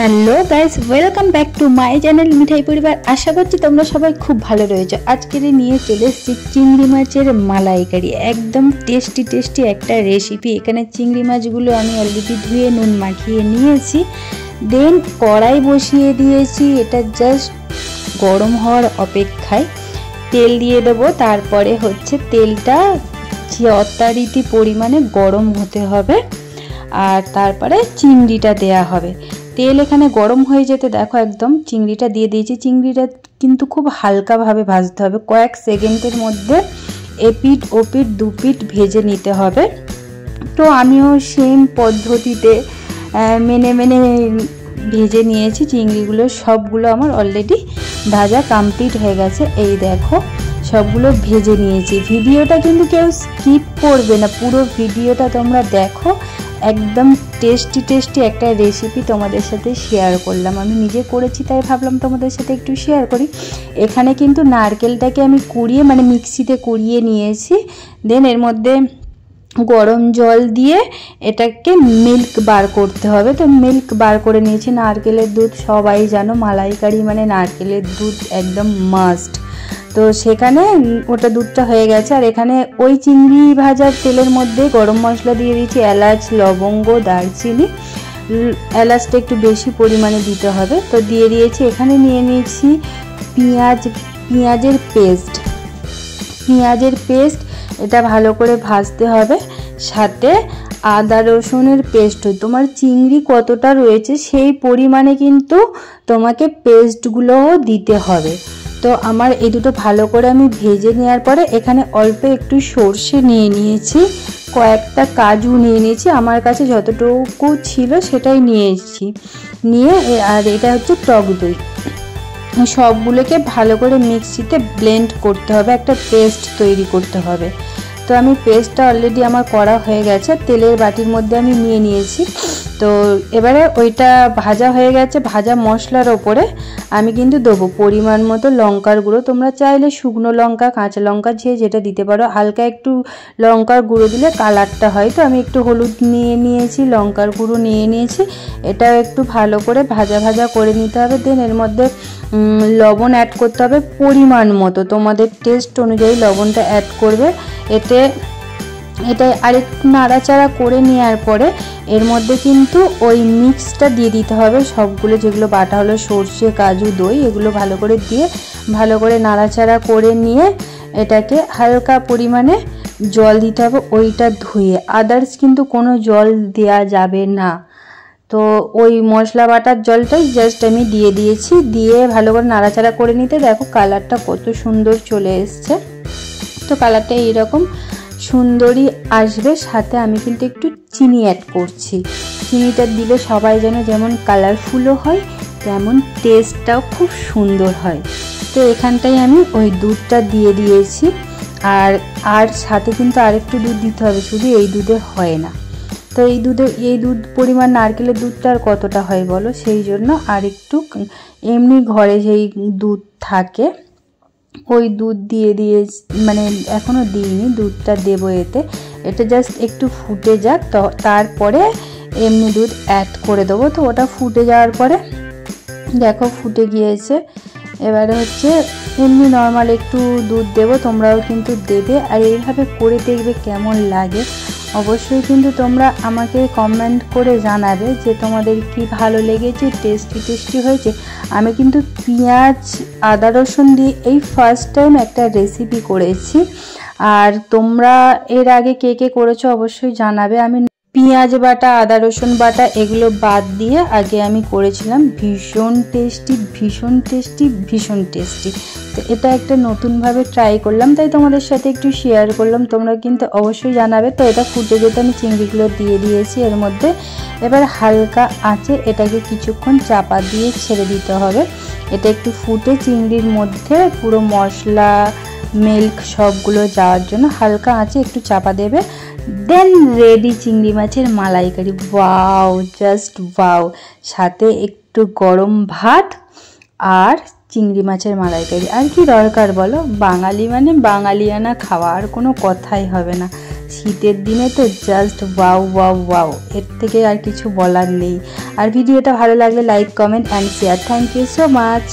Hello guys, welcome back to my channel Mithai পরিবার। আশা করছি তোমরা সবাই খুব ভালো রয়েছো। আজকে নিয়ে চলে এসেছি চিংড়ি মাছের মালাইকারি। একদম টেস্টি একটা রেসিপি। এখানে চিংড়ি মাছগুলো আমি অলরেডি ধুয়ে নুন মাখিয়ে নিয়েছি। দেন কড়াই বসিয়ে দিয়েছি, এটা জাস্ট গরম হওয়ার অপেক্ষায়। তেল দিয়ে দেবো, তারপরে হচ্ছে তেলটা যথারীতি পরিমাণে গরম হতে হবে আর তারপরে চিংড়িটা দেয়া হবে। তেল এখানে গরম হয়ে যেতে দেখো একদম চিংড়িটা দিয়ে দিয়েছি। চিংড়িটা কিন্তু খুব হালকাভাবে ভাজতে হবে, কয়েক সেকেন্ডের মধ্যে এপিট ওপিট দুপিট ভেজে নিতে হবে। তো আমিও সেম পদ্ধতিতে মেনে ভেজে নিয়েছি চিংড়িগুলো। সবগুলো আমার অলরেডি ভাজা কমপ্লিট হয়ে গেছে। এই দেখো সবগুলো ভেজে নিয়েছি। ভিডিওটা কিন্তু কেউ স্কিপ করবে না, পুরো ভিডিওটা তোমরা দেখো। একদম টেস্টি একটা রেসিপি তোমাদের সাথে শেয়ার করলাম। আমি নিজে করেছি তাই ভাবলাম তোমাদের সাথে একটু শেয়ার করি। এখানে কিন্তু নারকেলটাকে আমি কুড়িয়ে মিক্সিতে কুড়িয়ে নিয়েছি। দেন এর মধ্যে গরম জল দিয়ে এটাকে মিল্ক বার করতে হবে। তো মিল্ক বার করে নিয়েছি। নারকেলের দুধ সবাই জানো, মালাইকারি মানে নারকেলের দুধ একদম মাস্ট। তো সেখানে ওটা দুধটা হয়ে গেছে। আর এখানে ওই চিংড়ি ভাজার তেলের মধ্যে গরম মশলা দিয়ে দিয়েছি, এলাচ, লবঙ্গ, দারচিনি। এলাচটা একটু বেশি পরিমাণে দিতে হবে। তো দিয়ে দিয়েছি। এখানে নিয়ে নিয়েছি পেঁয়াজের পেস্ট। এটা ভালো করে ভাজতে হবে। সাথে আদা রসুনের পেস্ট। তোমার চিংড়ি কতটা রয়েছে সেই পরিমাণে কিন্তু তোমাকে পেস্টগুলোও দিতে হবে। তো আমার এই দুটো ভালো করে আমি ভেজে নেওয়ার পরে এখানে অল্প একটু সর্ষে নিয়ে নিয়েছি, কয়েকটা কাজু নিয়ে নিয়েছি। আমার কাছে যতটুকু ছিল সেটাই নিয়েছি। আর এটা হচ্ছে টক দই। সবগুলোকে ভালো করে মিক্সিতে ব্লেন্ড করতে হবে, একটা পেস্ট তৈরি করতে হবে। তো আমি পেস্টটা অলরেডি আমার করা হয়ে গেছে। তেলের বাটির মধ্যে আমি নিয়ে নিয়েছি। তো এবারে ওইটা ভাজা হয়ে গেছে। ভাজা মশলার ওপরে আমি কিন্তু দেবো পরিমাণ মতো লঙ্কার গুঁড়ো। তোমরা চাইলে শুকনো লঙ্কা, কাঁচা লঙ্কা যেটা দিতে পারো। হালকা একটু লঙ্কার গুঁড়ো দিলে কালারটা হয়। তো আমি একটু হলুদ নিয়ে নিয়েছি, লঙ্কার গুঁড়ো নিয়ে নিয়েছি। এটাও একটু ভালো করে ভাজা করে নিতে হবে। দেন এর মধ্যে লবণ অ্যাড করতে হবে পরিমাণ মতো, তোমাদের টেস্ট অনুযায়ী লবণটা অ্যাড করবে। এটা আরেকটু নাড়াচাড়া করে নেওয়ার পরে এর মধ্যে কিন্তু ওই মিক্সটা দিয়ে দিতে হবে। সবগুলো যেগুলো বাটা হলো, সর্ষে, কাজু, দই, এগুলো ভালো করে দিয়ে ভালো করে নাড়াচাড়া করে নিয়ে এটাকে হালকা পরিমাণে জল দিতে হবে ওইটা ধুয়ে। আদার্স কিন্তু কোনো জল দেয়া যাবে না। তো ওই মশলা বাটার জলটাই জাস্ট আমি দিয়ে দিয়েছি। দিয়ে ভালো করে নাড়াচাড়া করে নিতে দেখো কালারটা কত সুন্দর চলে এসছে। তো কালারটা এইরকম সুন্দরই আসবে। সাথে আমি কিন্তু একটু চিনি অ্যাড করছি। চিনিটা দিলে সবাই যেন যেমন কালারফুলও হয় তেমন টেস্টটাও খুব সুন্দর হয়। তো এখানটায় আমি ওই দুধটা দিয়ে দিয়েছি। আর সাথে কিন্তু আরেকটু দুধ দিতে হবে, শুধু এই দুধে হয় না। তো এই দুধ পরিমাণ নারকেলের দুধটা আর কতটা হয় বলো, সেই জন্য আর একটু এমনি ঘরে যেই দুধ থাকে ওই দুধ দিয়ে এখনও দিইনি, দুধটা দেবো এতে। এটা জাস্ট একটু ফুটে যাক, তো তারপরে এমনি দুধ অ্যাড করে দেবো। তো ওটা ফুটে যাওয়ার পরে দেখো ফুটে গিয়েছে। এবারে হচ্ছে এমনি নর্মাল একটু দুধ দেবো, তোমরাও কিন্তু দেবে। আর এইভাবে করে দেখবে কেমন লাগে। অবশ্যই কিন্তু তোমরা আমাকে কমেন্ট করে জানাবে যে তোমাদের কি ভালো লেগেছে, টেস্টি হয়েছে। আমি কিন্তু পেঁয়াজ, আদা, রসুন দিয়ে এই ফার্স্ট টাইম একটা রেসিপি করেছি। আর তোমরা এর আগে কে করেছো অবশ্যই জানাবে। আমি পেঁয়াজ বাটা, আদা রসুন বাটা এগুলো বাদ দিয়ে আগে আমি করেছিলাম। ভীষণ টেস্টি। তো এটা একটা নতুনভাবে ট্রাই করলাম, তাই তোমাদের সাথে একটু শেয়ার করলাম। তোমরা কিন্তু অবশ্যই জানাবে। তো এটা ফুটে যেতে আমি চিংড়িগুলো দিয়ে দিয়েছি এর মধ্যে। এবার হালকা আঁচে এটাকে কিছুক্ষণ চাপা দিয়ে ছেড়ে দিতে হবে। এটা একটু ফুটে চিংড়ির মধ্যে পুরো মশলা, মিল্ক সবগুলো যাওয়ার জন্য হালকা আঁচে একটু চাপা দেবে। দেন রেডি চিংড়ি মাছের মালাইকারি। Wow, just wow. সাথে একটু গরম ভাত আর চিংড়ি মাছের মালাইকারি। আর কি দরকার বলো, বাঙালি মানে বাঙালিয়ানা খাওয়া, আর কোনো কথাই হবে না। শীতের দিনে তো জাস্ট ওয়াও ওয়াও ওয়াও, এর থেকে আর কিছু বলার নেই। আর ভিডিওটা ভালো লাগলে like, comment and share. Thank you so much.